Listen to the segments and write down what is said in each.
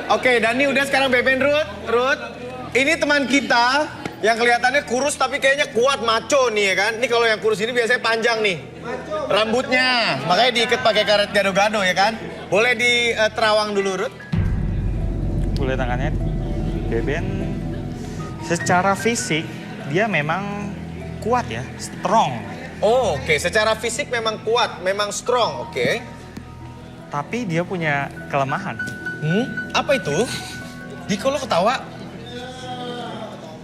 Oke, Dani udah sekarang Beben, Ruth. Ini teman kita yang kelihatannya kurus tapi kayaknya kuat, maco nih ya kan. Ini kalau yang kurus ini biasanya panjang nih. Rambutnya, makanya diikat pakai karet gado-gado ya kan. Boleh di terawang dulu, Ruth. Boleh tangannya. Beben secara fisik dia memang kuat ya, strong. Oh, oke. Secara fisik memang kuat, memang strong, oke. Tapi dia punya kelemahan. Apa itu? Diko lo ketawa?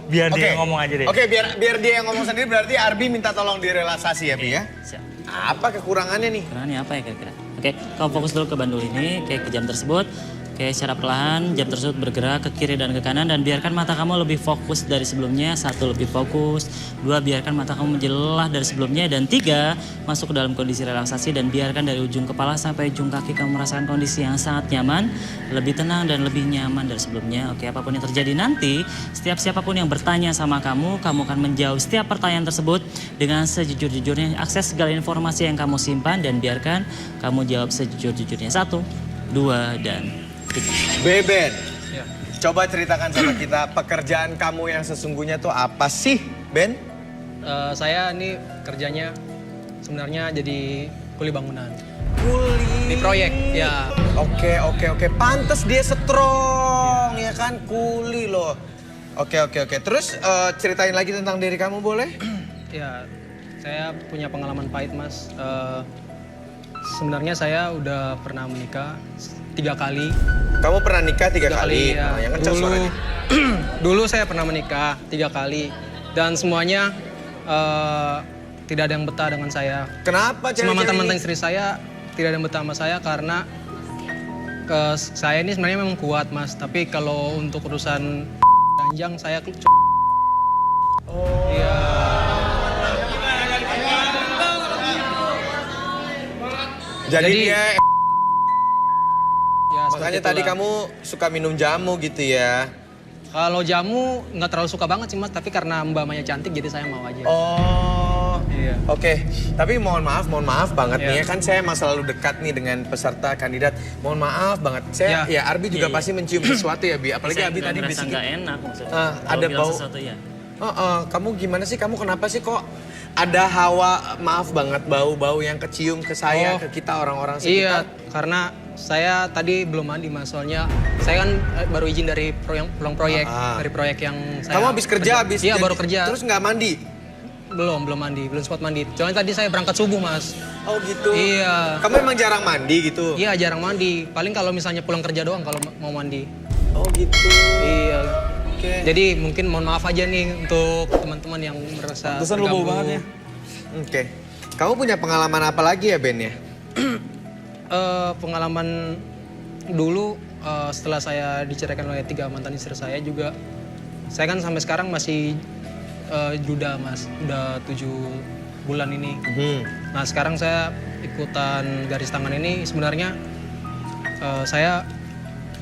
Biar dia yang ngomong aja deh. Oke, biar dia yang ngomong sendiri, berarti Arbi minta tolong direlaksasi ya, Bi ya? Siap. Apa kekurangannya nih? Kekurangannya apa ya kira-kira? Oke, kamu fokus dulu ke bandul ini, kayak ke jam tersebut. Oke, secara perlahan jam tersebut bergerak ke kiri dan ke kanan dan biarkan mata kamu lebih fokus dari sebelumnya. 1, lebih fokus. 2, biarkan mata kamu menjelah dari sebelumnya. Dan 3, masuk ke dalam kondisi relaksasi dan biarkan dari ujung kepala sampai ujung kaki kamu merasakan kondisi yang sangat nyaman, lebih tenang dan lebih nyaman dari sebelumnya. Oke, apapun yang terjadi nanti, setiap siapapun yang bertanya sama kamu akan menjawab setiap pertanyaan tersebut dengan sejujur-jujurnya. Akses segala informasi yang kamu simpan dan biarkan kamu jawab sejujur-jujurnya. 1, 2, dan 3. Beben, Ya. coba ceritakan sama kita pekerjaan kamu yang sesungguhnya tuh apa sih, Ben? Saya ini kerjanya sebenarnya jadi kuli bangunan. Kuli. Di proyek, ya. Oke. Pantes dia strong, ya kan? Kuli loh. Oke. Terus ceritain lagi tentang diri kamu boleh? Ya, saya punya pengalaman pahit, Mas. Sebenarnya saya udah pernah menikah 3 kali. Kamu pernah nikah 3 kali? Ya. Nah, yang kencang suaranya. Dulu saya pernah menikah 3 kali. Dan semuanya tidak ada yang betah dengan saya. Kenapa Semua cewek-cewek mantan-mantan ini? istri saya tidak ada yang betah sama saya karena saya ini sebenarnya memang kuat, Mas. Tapi kalau untuk urusan ranjang saya Oh. Iya. Jadi dia Ya, makanya seperti tadi itulah. kamu suka minum jamu gitu ya? Kalau jamu nggak terlalu suka banget sih, Mas, tapi karena Mbak Maya cantik jadi saya mau aja. Oh, Iya. Oke. Tapi mohon maaf banget Iya. nih ya kan saya emang selalu dekat nih dengan peserta kandidat. Mohon maaf banget. Saya ya Arbi juga Iya. pasti mencium sesuatu ya, Bi. Apalagi Saya Abi nggak tadi ngerasa bisikin. nggak enak maksudnya. Ah, Kalau ada bilang bau. sesuatu ya. Kamu gimana sih? Kamu kenapa sih kok ada hawa maaf banget bau-bau yang kecium ke saya, Oh. ke kita orang-orang Iya, sekitar? karena saya tadi belum mandi, Mas. Soalnya saya kan baru izin dari pulang proyek, dari proyek yang saya. Kamu habis kerja, habis Iya, jadi- baru kerja. Terus nggak mandi? Belum mandi, belum sempat mandi. Soalnya tadi saya berangkat subuh, Mas. Oh gitu. Iya. Kamu emang jarang mandi gitu? Iya, jarang mandi. Paling kalau misalnya pulang kerja doang kalau mau mandi. Oh gitu. Iya. Oke. Jadi mungkin mohon maaf aja nih untuk teman-teman yang merasa Pantesan lu bau terganggu. banget ya. Oke. Kamu punya pengalaman apa lagi ya, Ben ya? Pengalaman dulu setelah saya diceraikan oleh 3 mantan istri saya juga, saya kan sampai sekarang masih duda, Mas, udah 7 bulan ini. Nah sekarang saya ikutan garis tangan ini sebenarnya saya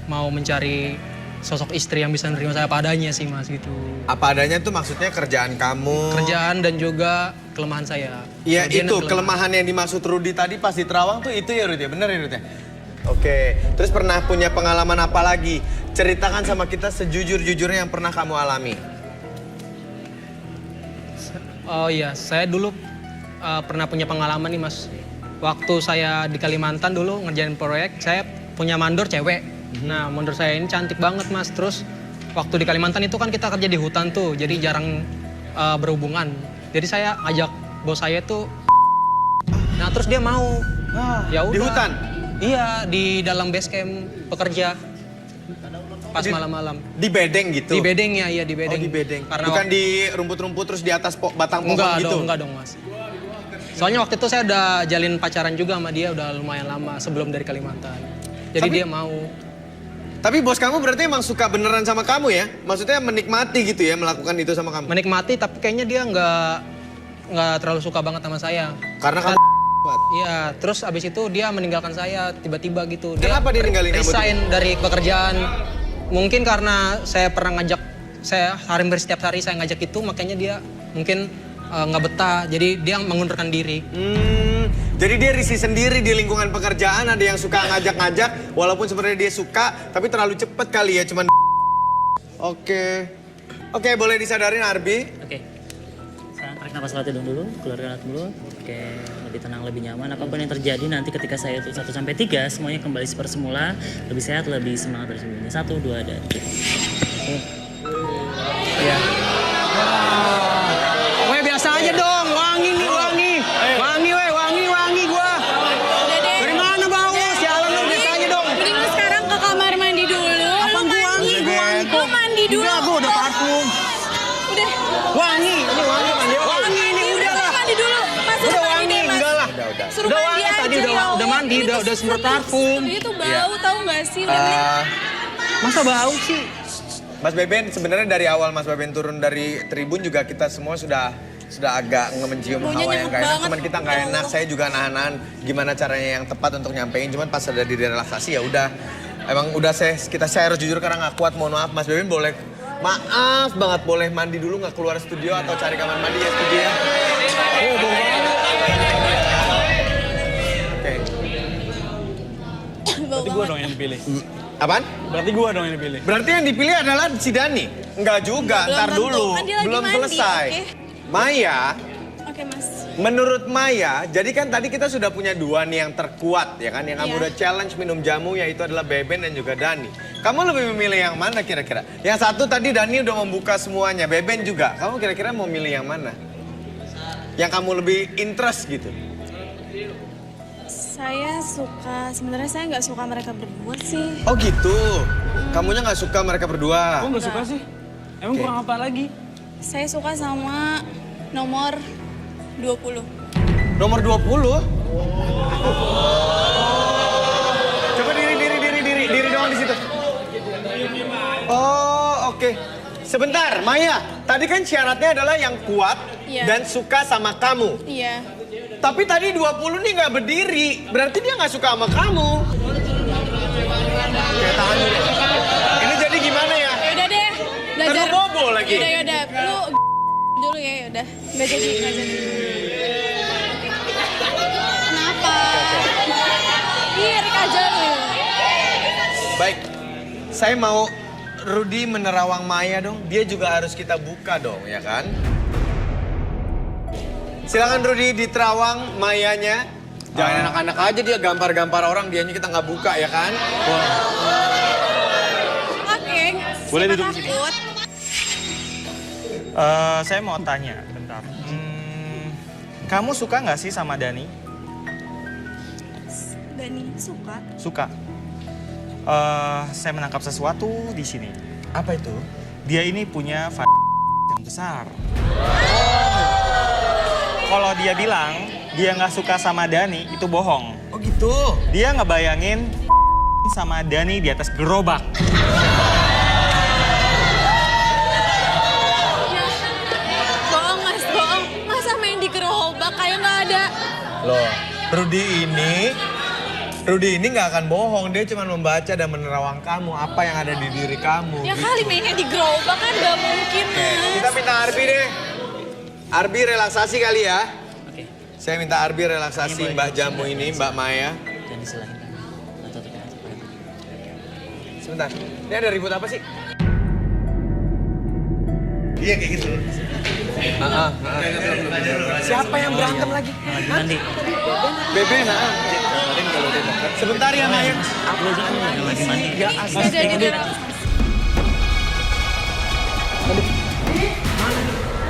mau mencari sosok istri yang bisa menerima saya padanya sih, Mas, gitu. Apa adanya tuh maksudnya kerjaan kamu? Kerjaan dan juga kelemahan saya. Iya Kelebihan itu dan kelemahan yang dimaksud Rudy tadi pas di Terawang tuh itu ya Rudy, bener ya Rudy? Oke, terus pernah punya pengalaman apa lagi? Ceritakan sama kita sejujur-jujurnya yang pernah kamu alami. Oh iya, saya dulu pernah punya pengalaman nih, Mas. Waktu saya di Kalimantan dulu ngerjain proyek, saya punya mandor cewek. Nah, mandor saya ini cantik banget, Mas. Terus waktu di Kalimantan itu kan kita kerja di hutan tuh, jadi jarang berhubungan. Jadi saya ajak bos saya tuh. Nah, terus dia mau. Ya Di udah. hutan? Iya, di dalam base camp pekerja. Pas malam-malam. Di bedeng gitu? Di bedengnya, iya di bedeng. Oh di bedeng. Karena Bukan di rumput-rumput terus di atas batang pohon enggak gitu? dong, enggak dong, Mas. Soalnya waktu itu saya udah jalin pacaran juga sama dia udah lumayan lama sebelum dari Kalimantan. Jadi dia mau. Tapi bos kamu berarti emang suka beneran sama kamu ya? Maksudnya menikmati gitu ya melakukan itu sama kamu? Menikmati tapi kayaknya dia nggak terlalu suka banget sama saya. Karena kamu kuat. Iya, terus abis itu dia meninggalkan saya tiba-tiba gitu. Dia Kenapa dia ninggalin kamu? resign dari pekerjaan. Mungkin karena saya pernah ngajak, saya hampir setiap hari saya ngajak itu, makanya dia mungkin nggak betah, jadi dia mengundurkan diri. Jadi dia risih sendiri di lingkungan pekerjaan, ada yang suka ngajak-ngajak, walaupun sebenarnya dia suka, tapi terlalu cepet kali ya, cuman Oke, boleh disadarin Arbi? Oke. Sekarang tarik nafas latih dulu, keluarkan dulu. Oke, lebih tenang, lebih nyaman. Apapun yang terjadi nanti ketika saya hitung 1 sampai 3, semuanya kembali seperti semula, lebih sehat, lebih semangat dari sebelumnya. 1, 2, dan 3. Iya. Weh biasa aja dong, wangi nih wangi. Wangi gua. Udah deh. Dari mana bau? Sialan lu biasa aja dong. Mending lu sekarang ke kamar mandi dulu. Apaan gua wangi? Lu mandi dulu. Udah, gua udah parfum. Udah. Wangi, ini wangi mandi. Wangi ini udah lah. Mandi dulu. Mas Udah mandi wangi, deh, Mas. enggak lah. Suruh Udah mandi wangi aja tadi, ya udah Allah. mandi, Ini tuh udah semprot parfum. Dia tuh bau, tahu nggak sih? Udah mending Masa bau sih? Mas Beben, sebenarnya dari awal Mas Beben turun dari tribun juga kita semua sudah agak mencium Baunya hawa yang nyengat gak enak. banget. Cuman kita nggak Ya enak, Allah. saya juga nahan-nahan gimana caranya yang tepat untuk nyampein. Cuman pas ada di relaksasi ya udah. Emang udah kita harus jujur karena nggak kuat, mohon maaf. Mas Beben boleh, maaf banget boleh mandi dulu nggak keluar studio atau cari kamar mandi ya studio ya. Oh, boleh. Oke. bau Berarti gue banget. dong yang dipilih. Apaan? Berarti gue dong yang dipilih. Berarti yang dipilih adalah si Dani? Enggak juga, Belum ntar tentu. dulu. Kan dia lagi Belum mandi, selesai. oke. Maya, Oke, Mas. menurut Maya, jadi kan tadi kita sudah punya 2 nih yang terkuat ya kan. Yang kamu Iya. udah challenge minum jamu yaitu adalah Beben dan juga Dani. Kamu lebih memilih yang mana kira-kira? Yang satu tadi Dani udah membuka semuanya, Beben juga. Kamu kira-kira mau milih yang mana? Yang kamu lebih interest gitu? Saya sebenarnya saya nggak suka mereka berdua sih. Oh gitu? Kamunya nggak suka mereka berdua? Gue gak suka sih. Emang kurang apa lagi? Saya suka sama nomor 20. Nomor 20? Coba diri doang di situ. Oh, oke. Sebentar, Maya. Tadi kan syaratnya adalah yang kuat Iya. dan suka sama kamu. Iya. Tapi tadi 20 nih nggak berdiri. Berarti dia nggak suka sama kamu. Oke, tahan dulu. Ini jadi gimana ya? Yaudah deh. Belajar. Ntar lu bobo lagi. Yaudah. Lu dulu ya, yaudah. Nggak jadi. Kenapa? Iri aja lu. Baik. Saya mau Rudi menerawang Maya dong. Dia juga harus kita buka dong, ya kan? Silakan Rudi diterawang Mayanya. Jangan anak-anak aja dia gampar-gampar orang, dianya kita nggak buka ya kan? Oke. Boleh siapa duduk di sini. takut? Saya mau tanya bentar. Kamu suka nggak sih sama Dani? Dani suka. Suka. Saya menangkap sesuatu di sini. Apa itu? Dia ini punya yang besar. Kalau dia bilang dia nggak suka sama Dani, itu bohong. Oh gitu? Dia ngebayangin sama Dani di atas gerobak. Ya. Bohong Mas, bohong. Masa main di gerobak kayak nggak ada. Loh, Rudi ini nggak akan bohong. Dia cuma membaca dan menerawang kamu, apa yang ada di diri kamu. Ya gitu. kali mainnya di gerobak kan nggak mungkin Mas. Kita minta Arbi deh. Arbi relaksasi kali ya. Oke, Saya minta Arbi relaksasi Mbak Jamu ini, Mbak Maya. dan disilahkan. Atau tekan. Sebentar, ini ada ribut apa sih? Iya kayak gitu. Siapa yang berantem lagi? Nanti. Beben, Sebentar ya Maya. Lagi mandi. Ya Jadi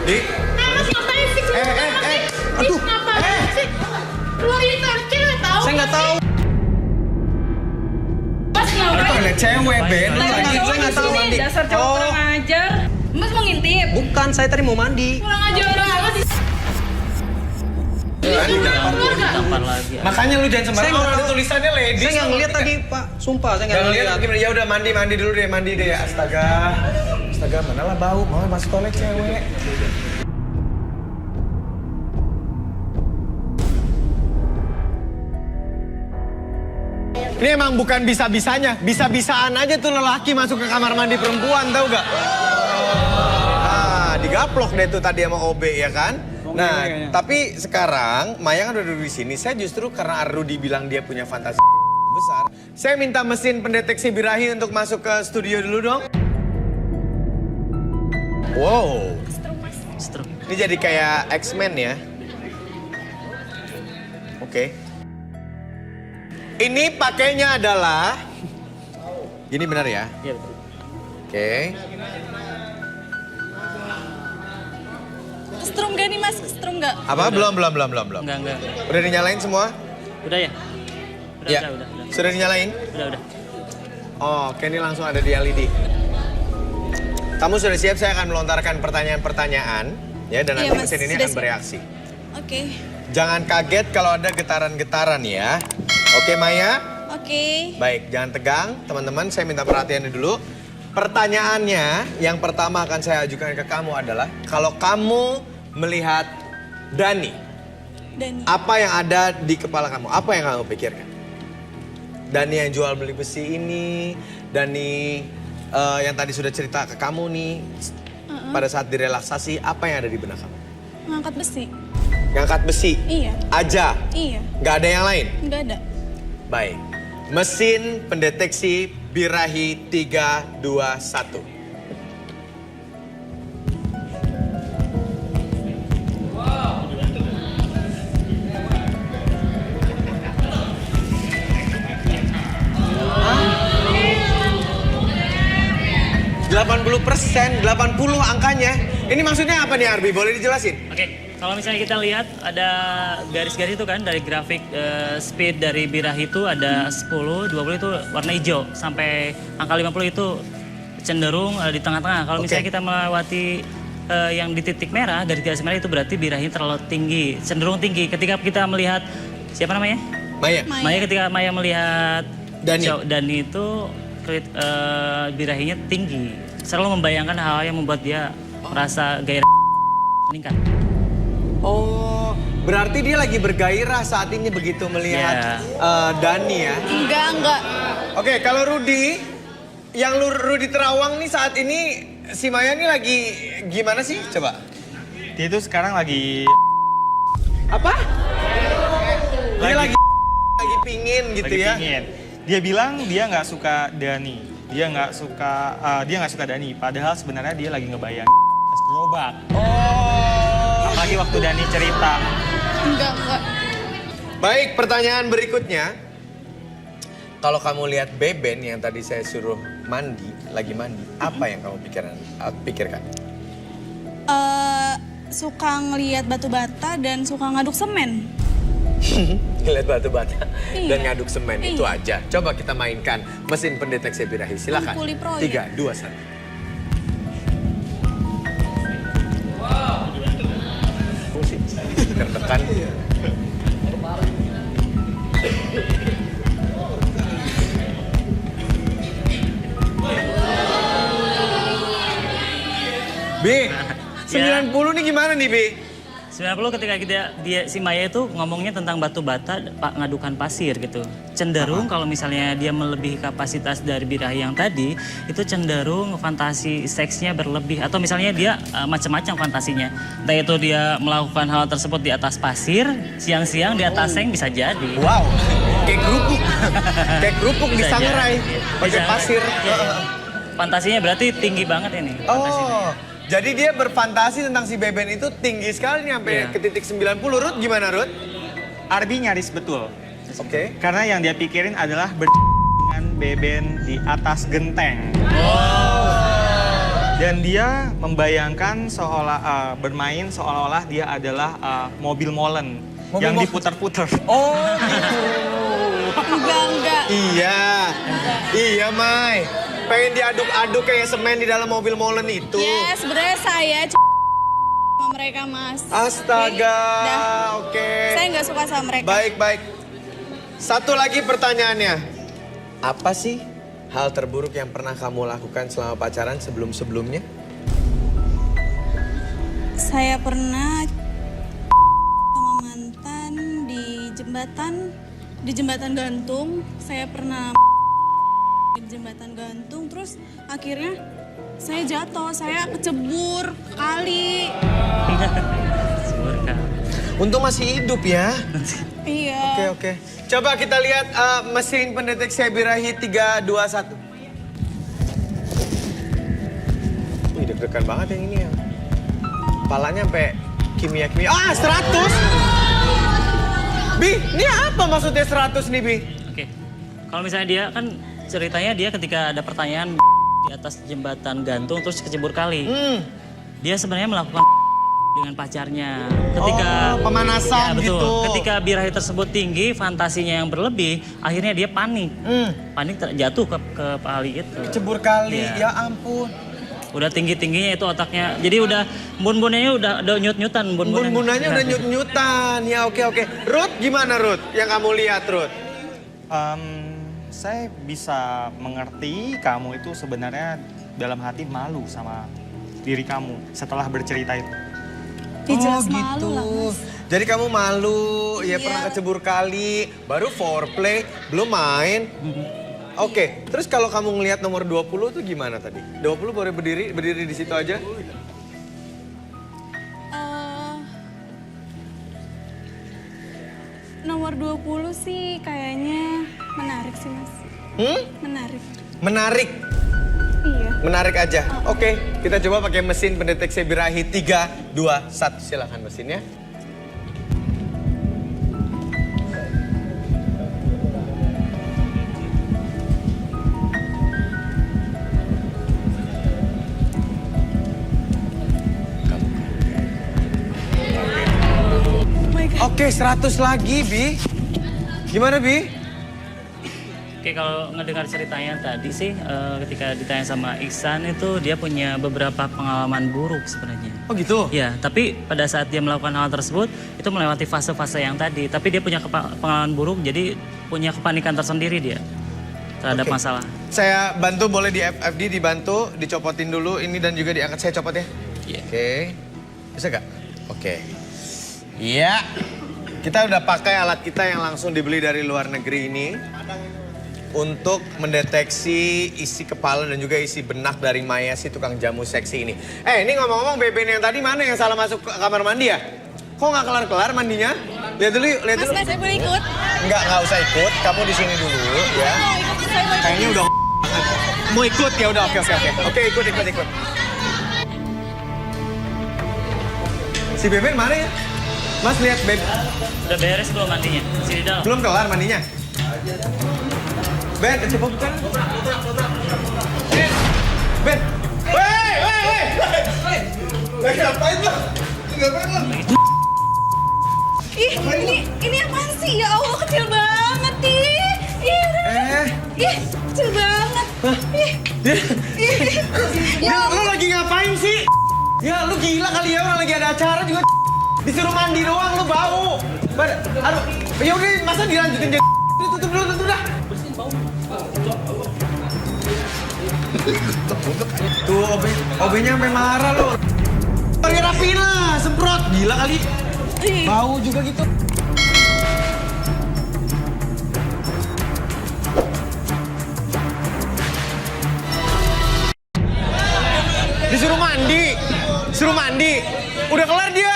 Di, Mas ngapain sih keluar? aduh, Ngapain sih? Keluarin torcil tahu? Saya nggak tahu. Mas ngapain? toilet cewek Ben. Saya nggak tahu mandi. Dasar cowok Oh, kurang ajar. Mas mau ngintip? bukan. Saya tadi mau mandi. Kurang ajar banget sih. Tampar lagi. Makanya lu jangan Saya sembarangan, nggak orang tahu. tulisannya ladies. Saya nggak ngeliat tadi, Pak. Sumpah, saya nggak Nggak ngeliat ngeliat. gimana? Ya udah mandi dulu deh, mandi deh. Astaga, mana lah bau, mau masuk toilet cewek. Ini emang bukan bisa-bisanya, bisa-bisaan aja tuh lelaki masuk ke kamar mandi perempuan, tahu gak? Ah, digaplok deh tuh tadi sama OB ya kan? Nah, tapi sekarang Maya kan udah duduk di sini. Saya justru karena Rudy bilang dia punya fantasi besar, saya minta mesin pendeteksi birahi untuk masuk ke studio dulu dong. Wow. Stroke. Ini jadi kayak X-Men ya. Oke. Ini pakainya adalah gini benar ya? Iya betul. Oke. Strum gak nih mas? Strum gak? Apa? Belum. Enggak. Udah dinyalain semua? Udah ya? Ya. Udah. Sudah dinyalain? Udah. Oh, oke, ini langsung ada di LED. Kamu sudah siap? Saya akan melontarkan pertanyaan-pertanyaan ya, dan nanti Iya, Mas. mesin ini Sudah akan siap. bereaksi. Oke. Jangan kaget kalau ada getaran-getaran ya. Oke, Maya? Oke. Baik, jangan tegang. Teman-teman, saya minta perhatiannya dulu. Pertanyaannya yang pertama akan saya ajukan ke kamu adalah, kalau kamu melihat Dani, Dan apa yang ada di kepala kamu? Apa yang kamu pikirkan? Dani yang jual beli besi ini, Dani yang tadi sudah cerita ke kamu nih, pada saat direlaksasi, apa yang ada di benak kamu? ngangkat besi. Ngangkat besi? Iya. Aja? Iya. Nggak ada yang lain? Nggak ada. Baik. Mesin pendeteksi birahi 3, 2, 1. %, 80 angkanya. Ini maksudnya apa nih Arbi? Boleh dijelasin? Oke, kalau misalnya kita lihat ada garis-garis itu kan dari grafik speed dari birahi itu ada 10, 20 itu warna hijau sampai angka 50 itu cenderung di tengah-tengah. Kalau misalnya kita melewati yang di titik merah, garis-garis merah itu berarti birahi terlalu tinggi, cenderung tinggi. Ketika kita melihat siapa namanya? Maya. Maya ketika Maya melihat Dani. Dani itu birahinya tinggi. Selalu membayangkan hal yang membuat dia merasa gairah meningkat. Oh, berarti dia lagi bergairah saat ini begitu melihat Dani ya? Enggak. Oke, kalau Rudy, yang Rudy Terawang nih saat ini, si Maya nih lagi gimana sih? Coba. Dia itu sekarang lagi Apa? Dia lagi pingin gitu ya? pingin. Dia bilang dia nggak suka Dani. Dia nggak suka Dani. Padahal sebenarnya dia lagi ngebayang gerobak. Oh. Apalagi waktu Dani cerita. Enggak. Baik, pertanyaan berikutnya. Kalau kamu lihat Beben yang tadi saya suruh lagi mandi, apa yang kamu pikirkan? Suka ngelihat batu bata dan suka ngaduk semen. Lihat batu bata Iya. dan ngaduk semen Iya. itu aja. Coba kita mainkan mesin pendeteksi birahi. Silakan. Ampuli proyek. 3, 2, 1. Tertekan. Bi, 90 nih gimana nih Bi? 90 ketika si Maya itu ngomongnya tentang batu bata ngadukan pasir gitu. Cenderung kalau misalnya dia melebihi kapasitas dari birahi yang tadi, itu cenderung fantasi seksnya berlebih. Atau misalnya dia macam-macam fantasinya. Entah itu dia melakukan hal tersebut di atas pasir, siang-siang di atas seng bisa jadi. Wow, kayak kerupuk. Kayak kerupuk di Bisa Sangrai, jadi. pakai Bisa. pasir. Iya. Fantasinya berarti tinggi banget ini. fantasinya. Oh, jadi dia berfantasi tentang si Beben itu tinggi sekali nih sampai Iya. ke titik 90. Ruth gimana Ruth? Arbi nyaris betul. Oke. Karena yang dia pikirin adalah dengan Beben di atas genteng. Dan dia membayangkan bermain seolah-olah dia adalah mobil molen yang diputar-putar. Oh, Enggak. Iya Mai. Pengen diaduk-aduk kayak semen di dalam mobil molen itu. Ya, sebenarnya saya sama mereka, Mas. Astaga, Dah. oke. Saya nggak suka sama mereka. Baik. Satu lagi pertanyaannya. Apa sih hal terburuk yang pernah kamu lakukan selama pacaran sebelum-sebelumnya? Saya pernah sama mantan di jembatan gantung. Saya pernah di jembatan gantung, terus akhirnya saya jatuh, saya kecebur kali. mereka. Untung masih hidup ya. Iya. Oke. Coba kita lihat mesin pendeteksi birahi 3, 2, 1. Wih, deg-degan banget yang ini ya. Kepalanya sampai kimia-kimia. 100! Bi, ini apa maksudnya 100 nih, Bi? Oke. Kalau misalnya dia kan ceritanya dia ketika ada pertanyaan di atas jembatan gantung terus kecebur kali. Dia sebenarnya melakukan dengan pacarnya. Ketika pemanasan betul. gitu. Ketika birahi tersebut tinggi, fantasinya yang berlebih, akhirnya dia panik. Panik jatuh ke kali itu. Cebur kali, Iya. ya ampun. Udah tinggi-tingginya itu otaknya. Jadi udah bun-bunnya udah nyut-nyutan. Bun-bunanya udah nyut-nyutan. Ya oke. Ruth, gimana Ruth? Yang kamu lihat Ruth? Saya bisa mengerti kamu itu sebenarnya dalam hati malu sama diri kamu setelah bercerita itu. Ya jelas malu lah, Mas. Jadi kamu malu, ya Iya. pernah kecebur kali, baru foreplay, belum main. Oke, terus kalau kamu ngelihat nomor 20 tuh gimana tadi? 20 boleh berdiri di situ aja? Nomor 20 sih kayaknya menarik sih, Mas. Menarik. Menarik, Iya. menarik aja. Oke, kita coba pakai mesin pendeteksi birahi 3, 2, 1. Silakan mesinnya. Oh my God. Oke, 100 lagi, Bi. Gimana, Bi? Oke, kalau ngedengar ceritanya tadi sih, ketika ditanya sama Iksan itu dia punya beberapa pengalaman buruk sebenarnya. Oh gitu? Ya, tapi pada saat dia melakukan hal tersebut, itu melewati fase-fase yang tadi. Tapi dia punya pengalaman buruk, jadi punya kepanikan tersendiri dia terhadap Oke. masalah. Saya bantu, boleh di FFD dibantu, dicopotin dulu ini dan juga diangkat. Saya copot ya? Iya. Oke. Bisa gak? Oke. Iya. Kita udah pakai alat kita yang langsung dibeli dari luar negeri ini. Untuk mendeteksi isi kepala dan juga isi benak dari Maya si tukang jamu seksi ini. Ini ngomong-ngomong Beben yang tadi mana yang salah masuk ke kamar mandi ya? Kok nggak kelar-kelar mandinya? Lihat dulu yuk, lihat dulu. Mas, saya boleh ikut? Nggak usah ikut. Kamu di sini dulu ya. Mau ikut, saya mau ikut. Kayaknya udah mau ikut ya udah, oke. Oke, ikut. Si Beben mana ya? Mas lihat Beben. Udah beres belum mandinya? Sini dalam. Belum kelar mandinya. Ben, coba buka. Ben. Woi. Lagi ngapain lo? Ngapain lo? Ih, ini apaan sih? Ya Allah, kecil banget, ih. Ih, kecil banget. Ya, lu lagi ngapain sih? Ya, lu gila kali ya, orang lagi ada acara juga. Disuruh mandi doang, lu bau. Aduh, ya udah, masa dilanjutin jadi tutup dulu dah. Tuh, OB-nya sampai marah lo. Rapiin lah, semprot. Gila kali. Bau juga gitu. Disuruh mandi. Suruh mandi. Udah kelar dia.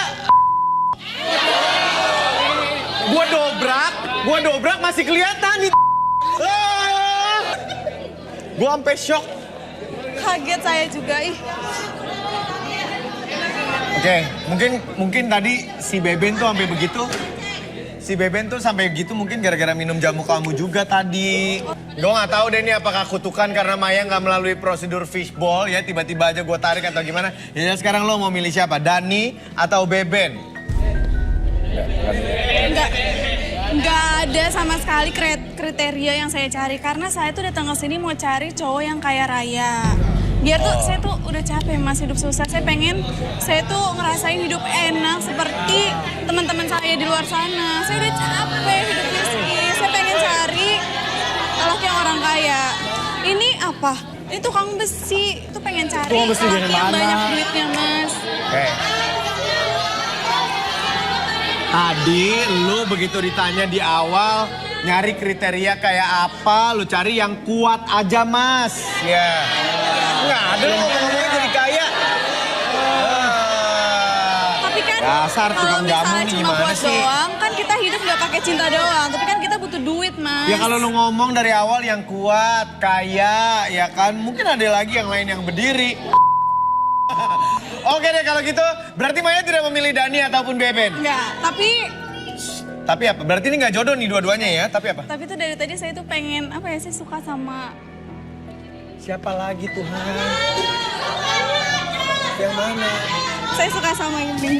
Gua dobrak masih kelihatan nih. Gua sampai shock. Kaget saya juga, ih. Oke, mungkin tadi si Beben tuh sampai begitu. Si Beben tuh sampai begitu mungkin gara-gara minum jamu kamu juga tadi. Gue nggak tahu deh ini apakah kutukan karena Maya nggak melalui prosedur fishball ya, tiba-tiba aja gue tarik atau gimana. Ya sekarang lo mau milih siapa? Dani atau Beben? Nggak ada sama sekali kriteria yang saya cari. Karena saya tuh datang ke sini mau cari cowok yang kaya raya. Biar tuh saya tuh udah capek mas hidup susah. Saya pengen saya tuh ngerasain hidup enak seperti teman-teman saya di luar sana. Saya udah capek hidup miskin. Saya pengen cari laki yang orang kaya. Ini apa? Ini tukang besi. Itu pengen cari Tukang besi dari laki yang mana? banyak duitnya mas. Oke. Tadi lu begitu ditanya di awal nyari kriteria kayak apa, lu cari yang kuat aja mas. Ya. Nggak ada lu ngomong-ngomongnya jadi kaya. Tapi kan kan Dasar kalau tukang jamu misalnya nih, cuma gimana buat sih? doang, kan kita hidup nggak pakai cinta doang. Tapi kan kita butuh duit, Mas. Ya kalau lu ngomong dari awal yang kuat, kaya, ya kan mungkin ada lagi yang lain yang berdiri. Oke deh kalau gitu, berarti Maya tidak memilih Dani ataupun Beben. Enggak, Tapi apa? Berarti ini nggak jodoh nih dua-duanya ya? Tapi apa? tapi tuh dari tadi saya tuh pengen, apa ya, saya suka sama... Siapa lagi Tuhan? Yang mana? Saya suka sama ini.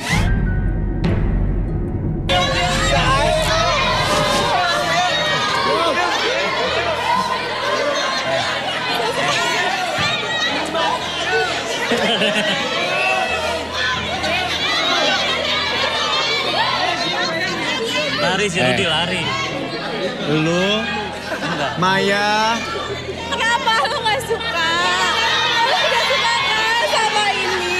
Lari si Rudi lari. Lu, Maya, Kenapa lu gak suka? Lu gak suka kan sama ini?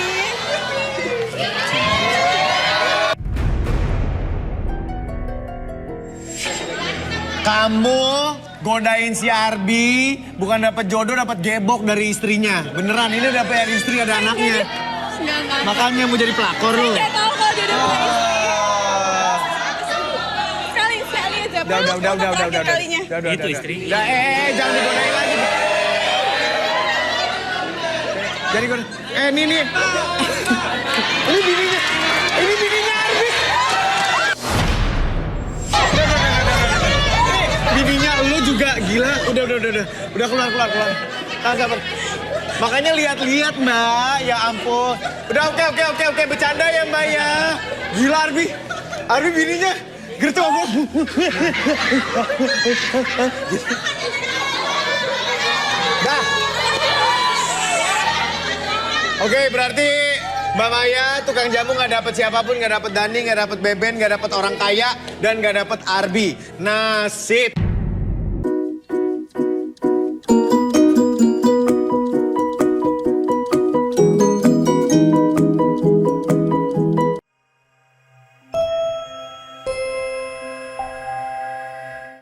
kamu godain si Arbi, bukan dapat jodoh, dapat gebok dari istrinya. Beneran, ini dapat istri ada anaknya. Enggak. Makanya mau jadi pelakor lu. Saya tahu kalau dia udah punya istri. Sekali aja. Udah. Kalinya. Itu istri. Jangan digodain lagi. Jadi godain. Nih. Ini bininya Arbi. Bininya lu juga gila. Udah keluar. Sabar. Makanya lihat Mbak, ya ampun. Udah oke, bercanda ya Mbak ya. Gila Arbi bininya gertu ampun. Dah. Oke, berarti Mbak Maya, tukang jamu nggak dapet siapapun, nggak dapet Dani, nggak dapet Beben, nggak dapet orang kaya, dan nggak dapet Arbi. Nasib.